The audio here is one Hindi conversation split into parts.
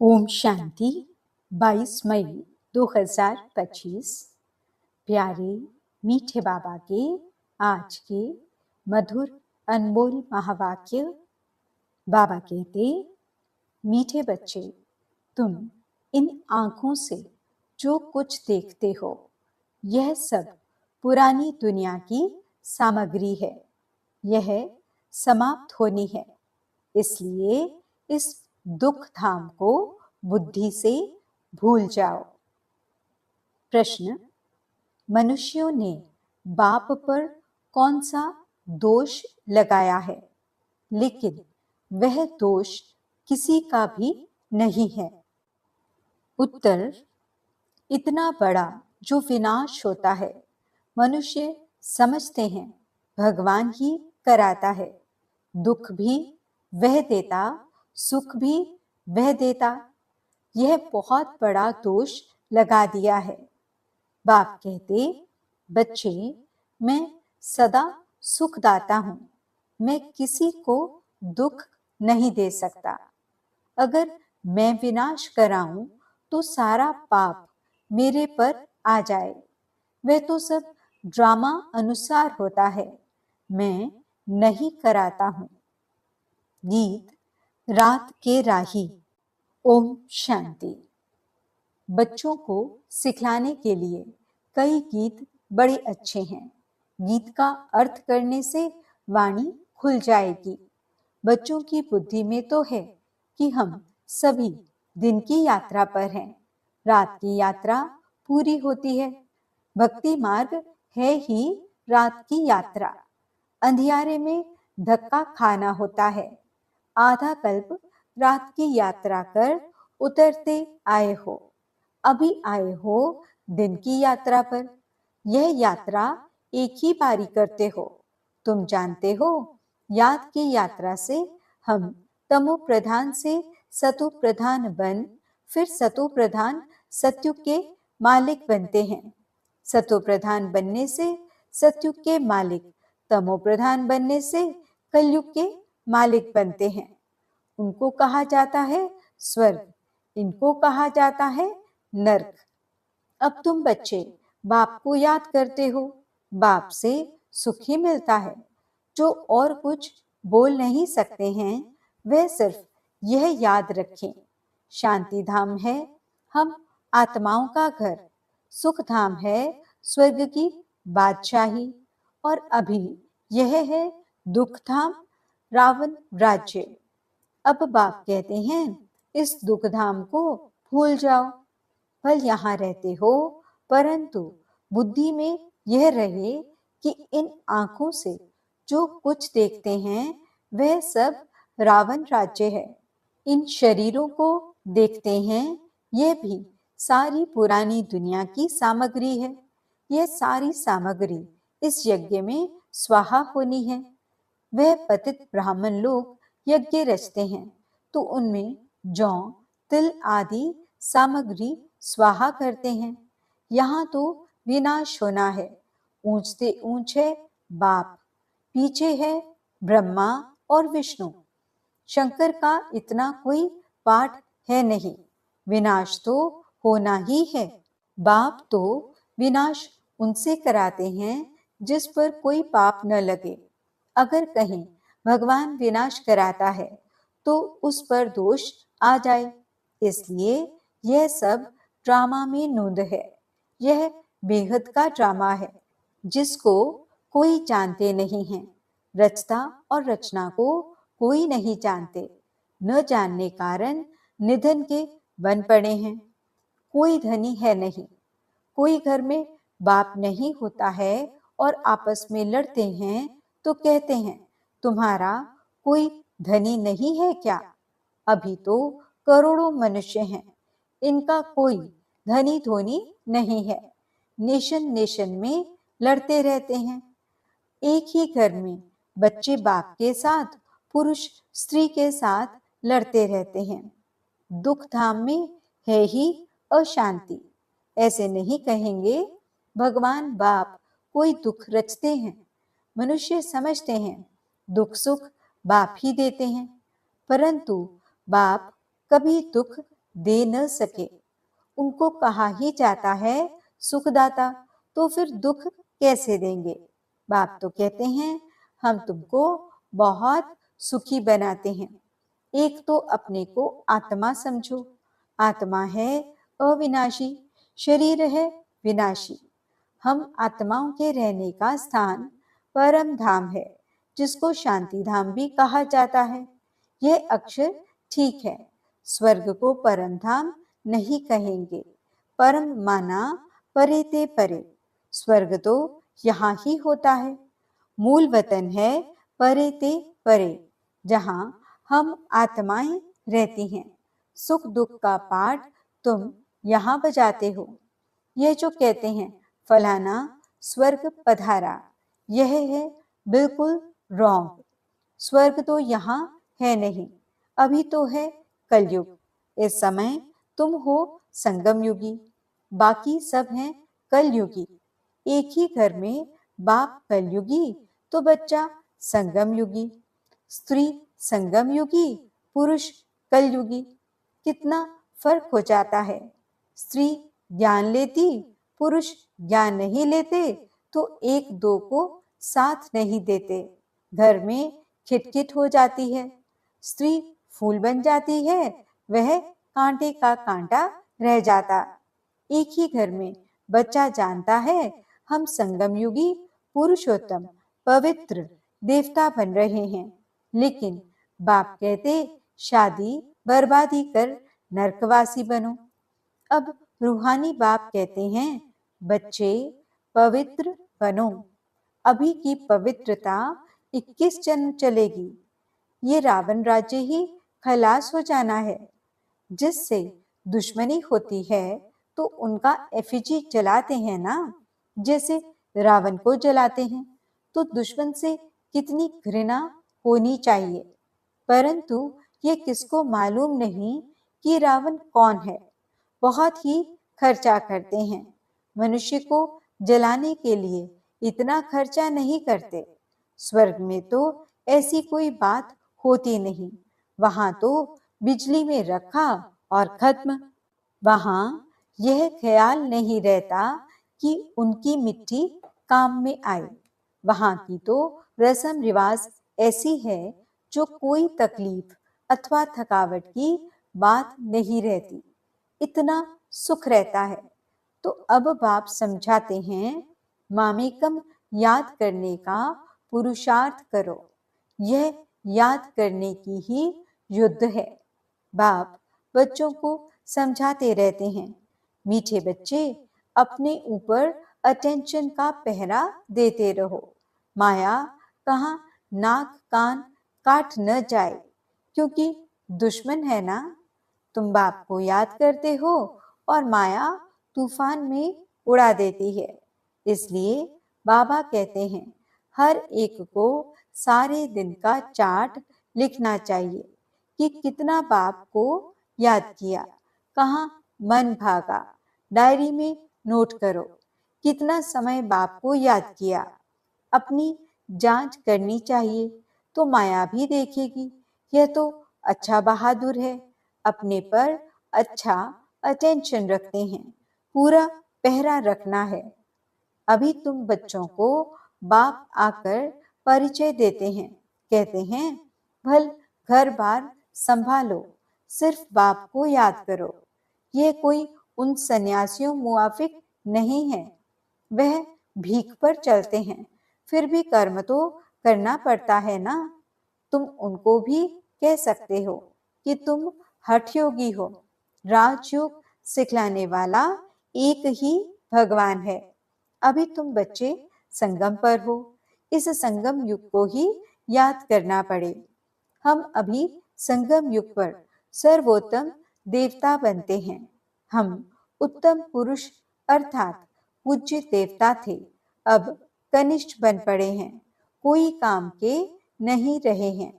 ओम शांति। 22 मई 2025। प्यारे मीठे बाबा के आज के मधुर अनमोल महावाक्य। बाबा कहते, मीठे बच्चे, तुम इन आँखों से जो कुछ देखते हो यह सब पुरानी दुनिया की सामग्री है। यह समाप्त होनी है, इसलिए इस दुख धाम को बुद्धि से भूल जाओ। प्रश्न: मनुष्यों ने बाप पर कौन सा दोष लगाया है, लेकिन वह दोष किसी का भी नहीं है? उत्तर: इतना बड़ा जो विनाश होता है मनुष्य समझते हैं भगवान ही कराता है। दुख भी वह देता, सुख भी वह देता। यह बहुत बड़ा दोष लगा दिया है। बाप कहते, बच्चे, मैं सदा सुखदाता हूँ, मैं किसी को दुख नहीं दे सकता। अगर मैं विनाश कराऊं तो सारा पाप मेरे पर आ जाए। वह तो सब ड्रामा अनुसार होता है, मैं नहीं कराता हूँ। गीत रात के राही। ओम शांति। बच्चों को सिखलाने के लिए कई गीत बड़े अच्छे हैं। गीत का अर्थ करने से वाणी खुल जाएगी। बच्चों की बुद्धि में तो है कि हम सभी दिन की यात्रा पर हैं। रात की यात्रा पूरी होती है। भक्ति मार्ग है ही रात की यात्रा। अंधियारे में धक्का खाना होता है। आधा कल्प रात की यात्रा कर उतरते आए हो, अभी आए हो दिन की यात्रा पर। यह यात्रा एक ही बारी करते हो। तुम जानते हो, याद की यात्रा से हम तमो प्रधान से सतो प्रधान बन फिर सतो प्रधान सत्युग के मालिक बनते हैं। सतो प्रधान बनने से सत्युग के मालिक तमो प्रधान बनने से कलयुग के मालिक बनते हैं। उनको कहा जाता है स्वर्ग, इनको कहा जाता है नर्क। अब तुम बच्चे बाप को याद करते हो, बाप से सुख ही मिलता है। जो और कुछ बोल नहीं सकते हैं वह सिर्फ यह याद रखें, शांति धाम है हम आत्माओं का घर, सुख धाम है स्वर्ग की बादशाही, और अभी यह है दुख धाम रावण राज्य। अब बाप कहते हैं, इस दुख धाम को भूल जाओ। भल यहाँ रहते हो, परंतु बुद्धि में यह रहे कि इन आंखों से जो कुछ देखते हैं वह सब रावण राज्य है। इन शरीरों को देखते हैं, यह भी सारी पुरानी दुनिया की सामग्री है। यह सारी सामग्री इस यज्ञ में स्वाहा होनी है। वह पतित ब्राह्मण लोग यज्ञ रचते हैं तो उनमें जौ, तिल आदि सामग्री स्वाहा करते हैं। यहाँ तो विनाश होना है। ऊंचते ऊंच है बाप, पीछे है ब्रह्मा और विष्णु। शंकर का इतना कोई पाठ है नहीं। विनाश तो होना ही है। बाप तो विनाश उनसे कराते हैं जिस पर कोई पाप न लगे। अगर कहीं भगवान विनाश कराता है तो उस पर दोष आ जाए, इसलिए यह सब ड्रामा में नूंद है। यह बेहद का ड्रामा है जिसको कोई जानते नहीं है। रचता और रचना को कोई नहीं जानते। न जानने कारण निधन के बन पड़े हैं। कोई धनी है नहीं। कोई घर में बाप नहीं होता है और आपस में लड़ते हैं तो कहते हैं, तुम्हारा कोई धनी नहीं है क्या? अभी तो करोड़ों मनुष्य हैं, इनका कोई धनी धोनी नहीं है। नेशन नेशन में लड़ते रहते हैं। एक ही घर में बच्चे बाप के साथ, पुरुष स्त्री के साथ लड़ते रहते हैं। दुख धाम में है ही अशांति। ऐसे नहीं कहेंगे भगवान बाप कोई दुख रचते हैं। मनुष्य समझते हैं दुख सुख बाप ही देते हैं, परंतु बाप कभी दुख दे न सके। उनको कहा ही जाता है सुखदाता, तो फिर दुख कैसे देंगे। बाप तो कहते हैं हम तुमको बहुत सुखी बनाते हैं। एक तो अपने को आत्मा समझो। आत्मा है अविनाशी, शरीर है विनाशी। हम आत्माओं के रहने का स्थान परम धाम है, जिसको शांति धाम भी कहा जाता है। यह अक्षर ठीक है। स्वर्ग को परम धाम नहीं कहेंगे। परम माना परे ते परे। स्वर्ग तो यहाँ ही होता है। मूल वतन है परे ते परे, जहाँ हम आत्माएं रहती हैं। सुख दुख का पाठ तुम यहाँ बजाते हो। यह जो कहते हैं फलाना स्वर्ग पधारा, यह है बिल्कुल रॉन्ग। स्वर्ग तो यहाँ है नहीं, अभी तो है कलयुग। इस समय तुम हो संगम युगी, बाकी सब हैं कलयुगी। एक ही घर में बाप कलयुगी तो बच्चा संगम युगी, स्त्री संगम युगी, पुरुष कलयुगी। कितना फर्क हो जाता है। स्त्री ज्ञान लेती, पुरुष ज्ञान नहीं लेते तो एक दो को साथ नहीं देते। घर में खिटखिट हो जाती है। स्त्री फूल बन जाती है, वह कांटे का कांटा रह जाता। एक ही घर में बच्चा जानता है हम संगम युगी पुरुषोत्तम पवित्र देवता बन रहे हैं, लेकिन बाप कहते शादी बर्बादी कर नरकवासी बनो। अब रूहानी बाप कहते हैं बच्चे पवित्र बनो। अभी की पवित्रता 21 जन्म चलेगी। ये रावण राज्य ही खलास हो जाना है। जिससे दुश्मनी होती है तो उनका एफिजी जलाते हैं ना, जैसे रावण को जलाते हैं। तो दुश्मन से कितनी घृणा होनी चाहिए। परंतु ये किसको मालूम नहीं कि रावण कौन है। बहुत ही खर्चा करते हैं। मनुष्य को जलाने के लिए इतना खर्चा नहीं करते। स्वर्ग में तो ऐसी कोई बात होती नहीं। वहां तो बिजली में रखा और खत्म। वहां यह ख्याल नहीं रहता कि उनकी मिट्टी काम में आए। वहां की तो रस्म रिवाज ऐसी है जो कोई तकलीफ अथवा थकावट की बात नहीं रहती। इतना सुख रहता है। तो अब बाप समझाते हैं मामेकम याद करने का पुरुषार्थ करो। यह याद करने की ही युद्ध है। बाप बच्चों को समझाते रहते हैं मीठे बच्चे, अपने ऊपर अटेंशन का पहरा देते रहो। माया कहाँ नाक कान काट न जाए, क्योंकि दुश्मन है ना। तुम बाप को याद करते हो और माया तूफान में उड़ा देती है। इसलिए बाबा कहते हैं हर एक को सारे दिन का चार्ट लिखना चाहिए कि कितना बाप को याद किया, कहाँ मन भागा। डायरी में नोट करो कितना समय बाप को याद किया। अपनी जांच करनी चाहिए तो माया भी देखेगी यह तो अच्छा बहादुर है, अपने पर अच्छा अटेंशन रखते हैं, पूरा पहरा रखना है। अभी तुम बच्चों को बाप आकर परिचय देते हैं, कहते हैं भल घर बार संभालो, सिर्फ बाप को याद करो। यह कोई उन सन्यासियों मुआफिक नहीं है। वह भीख पर चलते हैं, फिर भी कर्म तो करना पड़ता है ना। तुम उनको भी कह सकते हो कि तुम हठ योगी हो। राजयोग सिखलाने वाला एक ही भगवान है। अभी तुम बच्चे संगम पर हो, इस संगम युग को ही याद करना पड़े। हम अभी संगम युग पर सर्वोत्तम देवता बनते हैं। हम उत्तम पुरुष अर्थात पूज्य देवता थे, अब कनिष्ठ बन पड़े हैं, कोई काम के नहीं रहे हैं।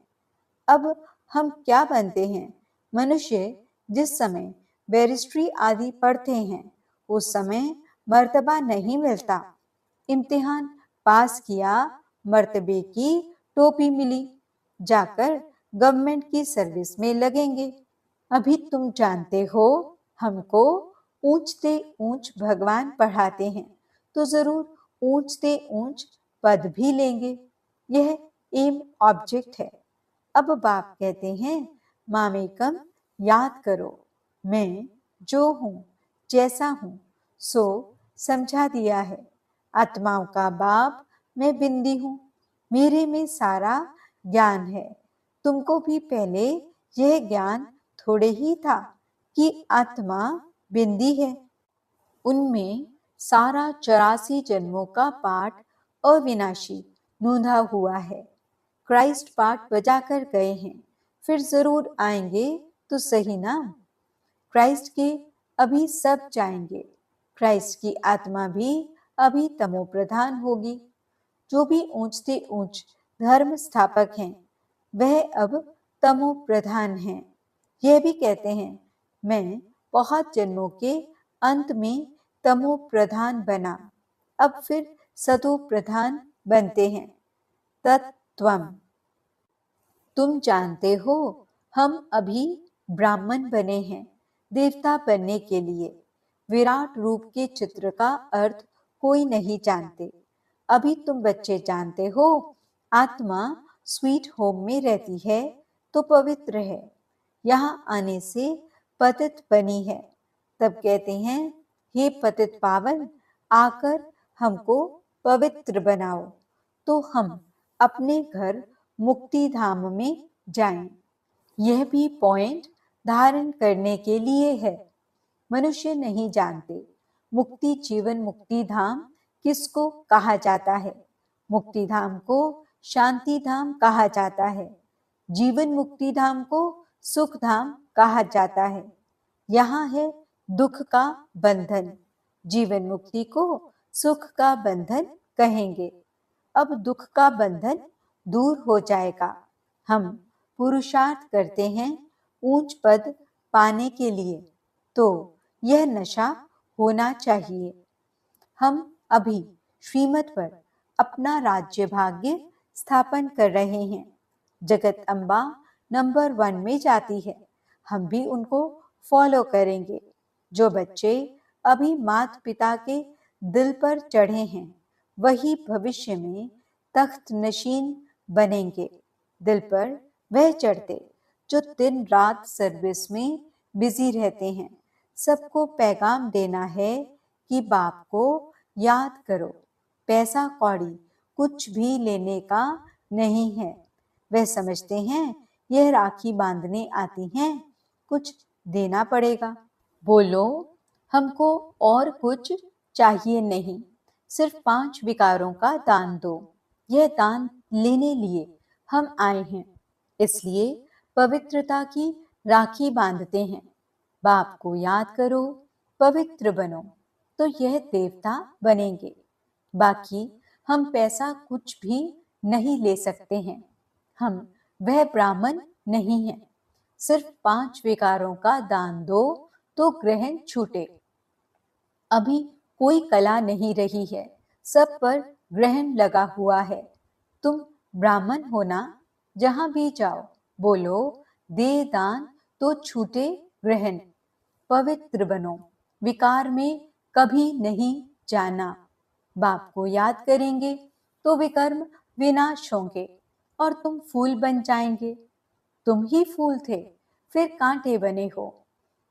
अब हम क्या बनते हैं? मनुष्य जिस समय बैरिस्ट्री आदि पढ़ते हैं उस समय मर्तबा नहीं मिलता। इम्तिहान पास किया, मर्तबे की टोपी मिली, जाकर गवर्नमेंट की सर्विस में लगेंगे। अभी तुम जानते हो, हमको ऊंचते ऊंच भगवान पढ़ाते हैं, तो जरूर ऊंचते ऊंच पद भी लेंगे। यह एम ऑब्जेक्ट है। अब बाप कहते हैं, मामेकम याद करो, मैं जो हूं, जैसा हूं, सो समझा दिया है। आत्माओं का बाप मैं बिंदी हूं, मेरे में सारा ज्ञान है। तुमको भी पहले यह ज्ञान थोड़े ही था कि आत्मा बिंदी है। उनमें सारा 84 जन्मों का पाठ अविनाशी नूंधा हुआ है। क्राइस्ट पाठ बजा कर गए हैं, फिर जरूर आएंगे तो सही ना। क्राइस्ट के अभी सब जाएंगे। क्राइस्ट की आत्मा भी अभी तमो प्रधान होगी। जो भी ऊंचते ऊंच धर्म स्थापक हैं, वह अब तमो प्रधान हैं। यह भी कहते हैं, मैं बहुत जन्मों के अंत में तमो प्रधान बना, अब फिर सतो प्रधान बनते हैं। तत्त्वम। तुम जानते हो, हम अभी ब्राह्मण बने हैं देवता बनने के लिए। विराट रूप के चित्र का अर्थ कोई नहीं जानते। अभी तुम बच्चे जानते हो, आत्मा स्वीट होम में रहती है तो पवित्र है। यहाँ आने से पतित बनी है। तब कहते हैं, हे पतित पावन, आकर हमको पवित्र बनाओ, तो हम अपने घर मुक्ति धाम में जाएं। यह भी पॉइंट धारण करने के लिए है। मनुष्य नहीं जानते मुक्ति जीवन मुक्ति धाम किसको कहा जाता है। मुक्ति धाम को शांति धाम कहा जाता है। जीवन मुक्ति धाम को सुख धाम कहा जाता है। यहाँ है दुख का बंधन, जीवन मुक्ति को सुख का बंधन कहेंगे। अब दुख का बंधन दूर हो जाएगा। हम पुरुषार्थ करते हैं ऊंच पद पाने के लिए, तो यह नशा होना चाहिए। हम अभी श्रीमत पर अपना राज्य भाग्य स्थापन कर रहे हैं। जगत अम्बा नंबर 1 में जाती है, हम भी उनको फॉलो करेंगे। जो बच्चे अभी माता पिता के दिल पर चढ़े हैं, वही भविष्य में तख्त नशीन बनेंगे। दिल पर वह चढ़ते जो दिन रात सर्विस में बिजी रहते हैं। सबको पैगाम देना है कि बाप को याद करो। पैसा कौड़ी कुछ भी लेने का नहीं है। वह समझते हैं यह राखी बांधने आती हैं, कुछ देना पड़ेगा। बोलो, हमको और कुछ चाहिए नहीं, सिर्फ 5 विकारों का दान दो। यह दान लेने लिए हम आए हैं, इसलिए पवित्रता की राखी बांधते हैं। बाप को याद करो, पवित्र बनो, तो यह देवता बनेंगे। बाकी हम पैसा कुछ भी नहीं ले सकते हैं। हम वह ब्राह्मण नहीं हैं। सिर्फ 5 विकारों का दान दो तो ग्रहण छूटे। अभी कोई कला नहीं रही है, सब पर ग्रहण लगा हुआ है। तुम ब्राह्मण होना, जहां भी जाओ बोलो, दे दान तो छूटे ग्रहण। पवित्र बनो, विकार में कभी नहीं जाना। बाप को याद करेंगे तो विकर्म विनाश होंगे और तुम फूल बन जाएंगे। तुम ही फूल थे, फिर कांटे बने हो।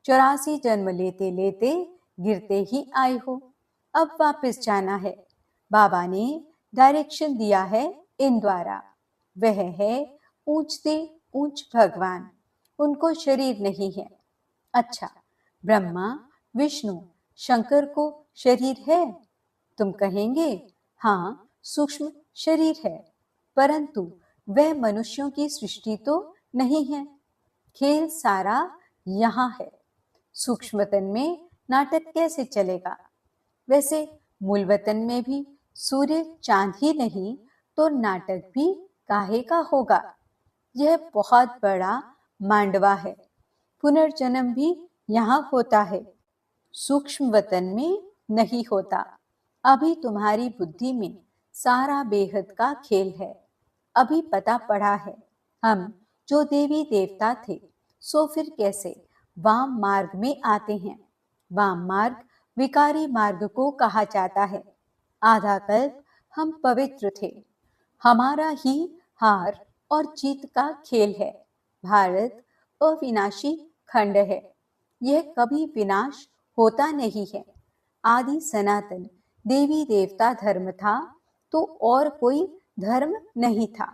84 जन्म लेते लेते गिरते ही आए हो। अब वापस जाना है। बाबा ने डायरेक्शन दिया है इन द्वारा। वह है ऊंचते ऊंच भगवान, उनको शरीर नहीं है। अच्छा, ब्रह्मा विष्णु शंकर को शरीर है? तुम कहेंगे, हाँ सूक्ष्म शरीर है, परंतु वह मनुष्यों की सृष्टि तो नहीं है। खेल सारा यहाँ है। सूक्ष्म वतन में नाटक कैसे चलेगा? वैसे मूल वतन में भी सूर्य चांद ही नहीं तो नाटक भी काहे का होगा। यह बहुत बड़ा मांडवा है। पुनर्जन्म भी यहाँ होता है, सूक्ष्म वतन में नहीं होता। अभी तुम्हारी बुद्धि में सारा बेहद का खेल है। अभी पता पड़ा है हम जो देवी देवता थे, सो फिर कैसे वाम मार्ग में आते हैं। वाम मार्ग विकारी मार्ग को कहा जाता है। आधा कल्प हम पवित्र थे। हमारा ही हार और जीत का खेल है। भारत अविनाशी खंड है। यह कभी विनाश होता नहीं है। आदि सनातन देवी देवता धर्म था तो और कोई धर्म नहीं था।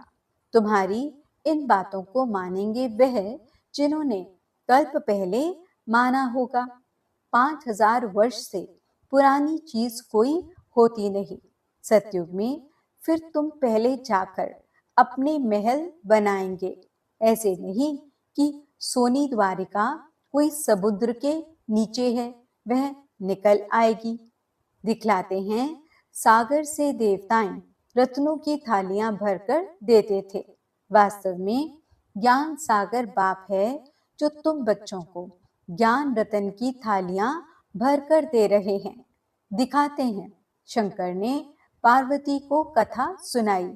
तुम्हारी इन बातों को मानेंगे वह जिन्होंने कल्प पहले माना होगा। 5000 वर्ष से पुरानी चीज कोई होती नहीं। सतयुग में फिर तुम पहले जाकर अपने महल बनाएंगे। ऐसे नहीं कि सोनी द्वारिका कोई समुद्र के नीचे है, वह निकल आएगी। दिखलाते हैं सागर से देवताएं रत्नों की थालियां भरकर देते थे। वास्तव में ज्ञान सागर बाप है जो तुम बच्चों को ज्ञान रतन की थालियां भरकर दे रहे हैं। दिखाते हैं शंकर ने पार्वती को कथा सुनाई,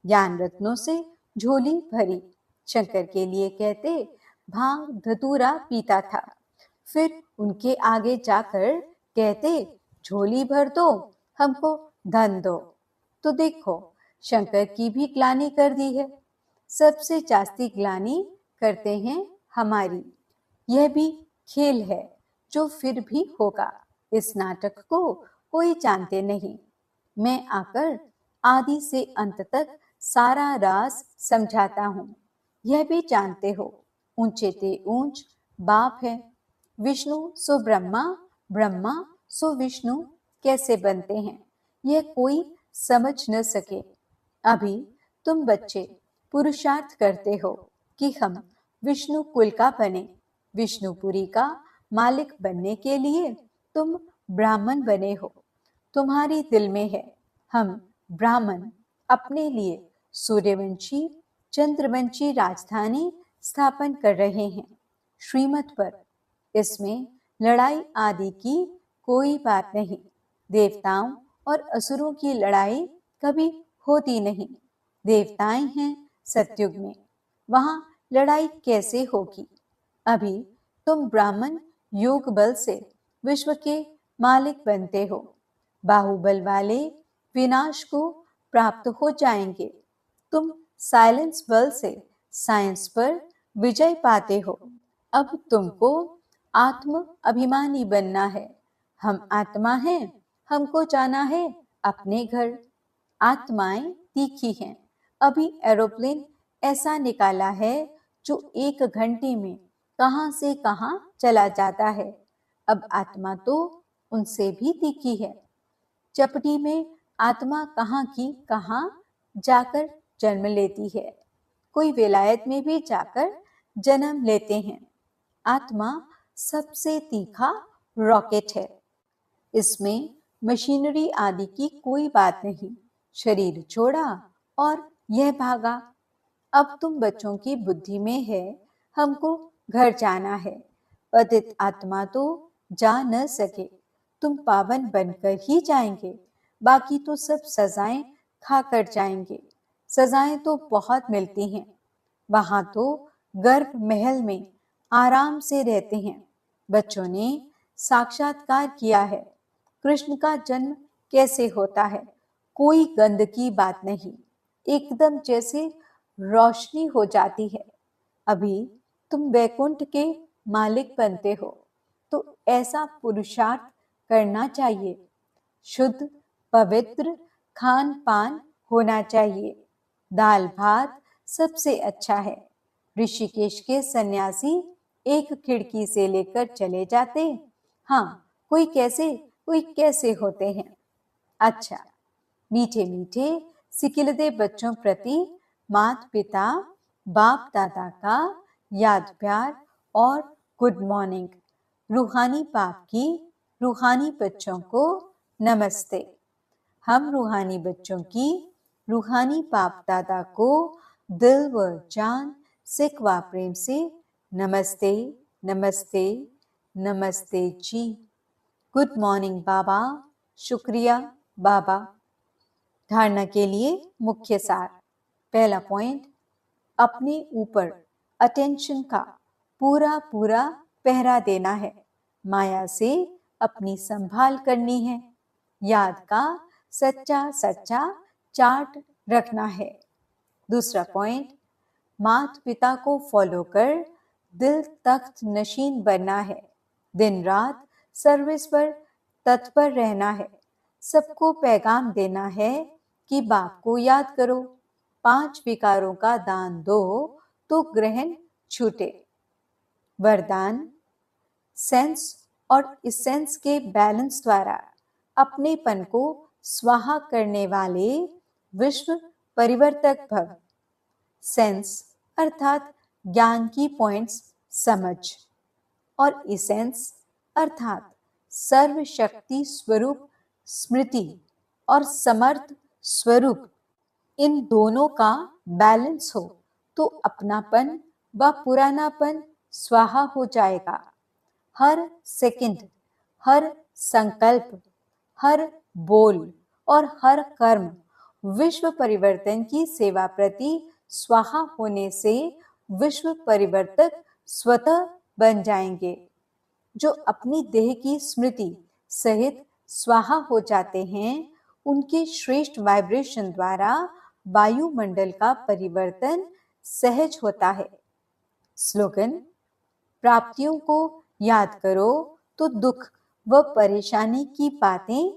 ज्ञान रत्नों से झोली भरी। शंकर के लिए कहते भांग धतूरा पीता था। फिर उनके आगे जाकर कहते झोली भर दो, हमको धन दो। तो देखो शंकर की भी ग्लानि कर दी है। सबसे जास्ती ग्लानि करते हैं हमारी। यह भी खेल है जो फिर भी होगा। इस नाटक को कोई जानते नहीं। मैं आकर आदि से अंत तक सारा राज समझाता हूँ। यह भी जानते हो ऊंचे ते ऊंच बाप है। विष्णु सो ब्रह्मा, ब्रह्मा सो विष्णु कैसे बनते हैं यह कोई समझ न सके। अभी तुम बच्चे पुरुषार्थ करते हो कि हम विष्णु कुल का बने। विष्णुपुरी का मालिक बनने के लिए तुम ब्राह्मण बने हो। तुम्हारी दिल में है हम ब्राह्मण अपने लिए सूर्यवंशी चंद्रवंशी राजधानी स्थापन कर रहे हैं श्रीमत पर। इसमें लड़ाई आदि की कोई बात नहीं। देवताओं और असुरों की लड़ाई कभी होती नहीं। देवताएं हैं सतयुग में, वहां लड़ाई कैसे होगी। अभी तुम ब्राह्मण योग बल से विश्व के मालिक बनते हो। बाहुबल वाले विनाश को प्राप्त हो जाएंगे। तुम साइलेंस बल से साइंस पर विजय पाते हो। अब तुमको आत्म अभिमानी बनना है। हम आत्मा हैं, हमको जाना है अपने घर। आत्माएं तीखी हैं। अभी एरोप्लेन ऐसा निकाला है जो 1 घंटे में कहां से कहां चला जाता है। अब आत्मा तो उनसे भी तीखी है। चपटी में आत्मा कहां की कहां जाकर जन्म लेती है। कोई विलायत में भी जाकर जन्म लेते हैं। आत्मा सबसे तीखा रॉकेट है। इसमें मशीनरी आदि की कोई बात नहीं। शरीर छोड़ा और यह भागा। अब तुम बच्चों की बुद्धि में है हमको घर जाना है। पतित आत्मा तो जा न सके। तुम पावन बनकर ही जाएंगे। बाकी तो सब सजाएं खाकर जाएंगे। सजाएं तो बहुत मिलती हैं। वहां तो गर्भ महल में आराम से रहते हैं। बच्चों ने साक्षात्कार किया है कृष्ण का जन्म कैसे होता है। कोई गंध की बात नहीं, एकदम जैसे रोशनी हो जाती है। अभी तुम वैकुंठ के मालिक बनते हो तो ऐसा पुरुषार्थ करना चाहिए। शुद्ध पवित्र खान पान होना चाहिए। दाल भात सबसे अच्छा है। ऋषिकेश के सन्यासी एक खिड़की से लेकर चले जाते। हाँ, कोई कैसे होते हैं। अच्छा, मीठे मीठे सिकिलदे बच्चों प्रति माता पिता बाप दादा का याद प्यार और गुड मॉर्निंग। रूहानी बाप की रूहानी बच्चों को नमस्ते। हम रूहानी बच्चों की रूहानी बाप दादा को दिल व जान सिक व प्रेम से नमस्ते नमस्ते नमस्ते जी। गुड मॉर्निंग बाबा। शुक्रिया बाबा। धारणा के लिए मुख्य सार। पहला पॉइंट, अपने ऊपर अटेंशन का पूरा पहरा देना है, माया से अपनी संभाल करनी है, याद का सच्चा सच्चा चार्ट रखना है। दूसरा पॉइंट, माता पिता को फॉलो कर दिल तख्त नशीन बनना है, दिन रात सर्विस पर तत्पर रहना है, सबको पैगाम देना है कि बाप को याद करो, 5 विकारों का दान दो तो ग्रहण छूटे। वरदान, सेंस और इसेंस के बैलेंस द्वारा अपनेपन को स्वाहा करने वाले विश्व परिवर्तक भव। सेंस अर्थात ज्ञान की पॉइंट्स समझ, और इसेंस अर्थात सर्वशक्ति स्वरूप स्मृति और समर्थ स्वरूप, इन दोनों का बैलेंस हो तो अपनापन व पुरानापन स्वाहा हो जाएगा। हर सेकंड, हर संकल्प, हर बोल और हर कर्म विश्व परिवर्तन की सेवा प्रति स्वाहा होने से विश्व परिवर्तक स्वतः बन जाएंगे। जो अपनी देह की स्मृति सहित स्वाहा हो जाते हैं, उनके श्रेष्ठ वाइब्रेशन द्वारा वायुमंडल का परिवर्तन सहज होता है। स्लोगन, प्राप्तियों को याद करो तो दुख व परेशानी की बातें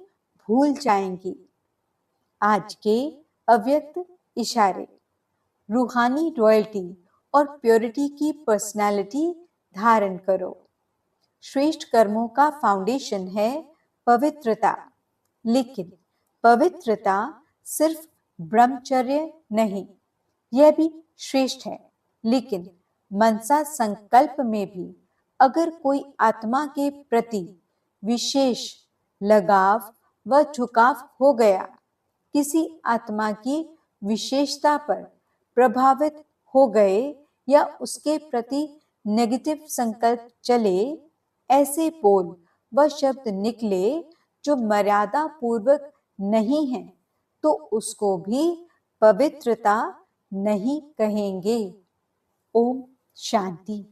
भूल जाएंगी। आज के अव्यक्त इशारे, रूहानी रॉयल्टी और प्योरिटी की पर्सनालिटी धारण करो। श्रेष्ठ कर्मों का फाउंडेशन है पवित्रता, लेकिन पवित्रता सिर्फ ब्रह्मचर्य नहीं, यह भी श्रेष्ठ है, लेकिन मनसा संकल्प में भी अगर कोई आत्मा के प्रति विशेष लगाव व झुकाव हो गया, किसी आत्मा की विशेषता पर प्रभावित हो गए या उसके प्रति नेगेटिव संकल्प चले, ऐसे बोल व शब्द निकले जो मर्यादा पूर्वक नहीं है, तो उसको भी पवित्रता नहीं कहेंगे। ओम शांति।